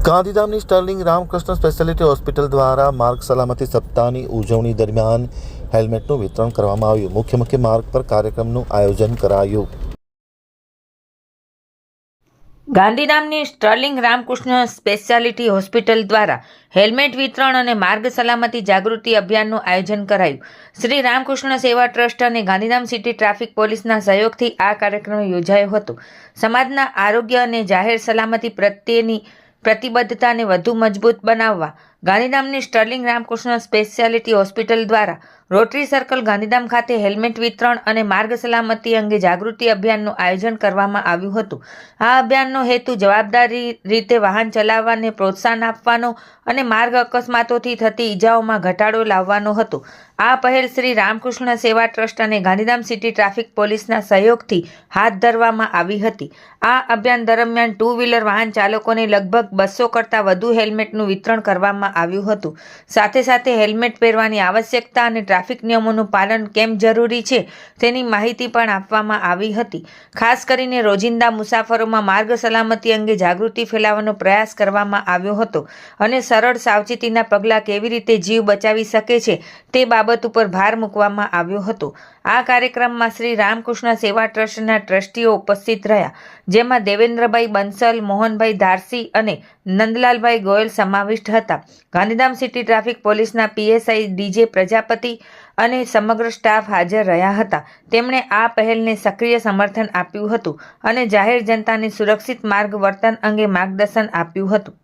ગાંધીધામની Sterling Ramakrishna speciality hospital દ્વારા માર્ગ સલામતી સપ્તાહની ઉજવણી દરમિયાન હેલ્મેટનું વિતરણ કરવામાં આવ્યું. મુખ્ય માર્ગ પર કાર્યક્રમનું આયોજન કરાયું. ગાંધીધામની સ્ટર્લિંગ રામકૃષ્ણ સ્પેશિયાલિટી હોસ્પિટલ દ્વારા હેલ્મેટ વિતરણ અને માર્ગ સલામતી જાગૃતિ અભિયાનનું આયોજન કરાયું. શ્રી રામકૃષ્ણ સેવા ટ્રસ્ટ અને ગાંધીધામ સિટી ટ્રાફિક પોલીસના સહયોગથી આ કાર્યક્રમ યોજાયો હતો. સમાજના આરોગ્ય અને જાહેર સલામતી પ્રત્યેની પ્રતિબદ્ધતાને વધુ મજબૂત બનાવવા ગાંધીધામની સ્ટર્લિંગ રામકૃષ્ણ સ્પેશિયાલિટી હોસ્પિટલ દ્વારા રોટરી સર્કલ ગાંધીધામ ખાતે હેલ્મેટ વિતરણ અને માર્ગ સલામતી અંગે જાગૃતિ અભિયાનનું આયોજન કરવામાં આવ્યું હતું. આ અભિયાનનો હેતુ જવાબદારી રીતે વાહન ચલાવવાને પ્રોત્સાહન આપવાનો અને માર્ગ અકસ્માતોથી થતી ઈજાઓમાં ઘટાડો લાવવાનો હતો. આ પહેલ શ્રી રામકૃષ્ણ સેવા ટ્રસ્ટ અને ગાંધીધામ સિટી ટ્રાફિક પોલીસના સહયોગથી હાથ ધરવામાં આવી હતી. આ અભિયાન દરમિયાન ટુ વ્હીલર વાહન ચાલકોને લગભગ 200 કરતાં વધુ હેલ્મેટનું વિતરણ કરવામાં આવ્યું હતું. સાથે હેલ્મેટ પહેરવાની આવશ્યકતા અને ટ્રાફિક નિયમોનું પાલન કેમ જરૂરી છે તેની માહિતી પણ આપવામાં આવી હતી. ખાસ કરીને રોજિંદા મુસાફરોમાં માર્ગ સલામતી અંગે જાગૃતિ ફેલાવવાનો પ્રયાસ કરવામાં આવ્યો હતો અને સરળ સાવચેતીના પગલાં કેવી રીતે જીવ બચાવી શકે છે તે બાબત ઉપર ભાર મૂકવામાં આવ્યો હતો. આ કાર્યક્રમમાં શ્રી રામકૃષ્ણ સેવા ટ્રસ્ટના ટ્રસ્ટીઓ ઉપસ્થિત રહ્યા, જેમાં દેવેન્દ્રભાઈ બંસલ, મોહનભાઈ ધારસી અને નંદલાલભાઈ ગોયલ સમાવિષ્ટ હતા. ગાંધીધામ સિટી ટ્રાફિક પોલીસના પીએસઆઈ ડીજે પ્રજાપતિ અને સમગ્ર સ્ટાફ હાજર રહ્યા હતા. તેમણે આ પહેલને સક્રિય સમર્થન આપ્યું હતું અને જાહેર જનતાને સુરક્ષિત માર્ગ વર્તન અંગે માર્ગદર્શન આપ્યું હતું.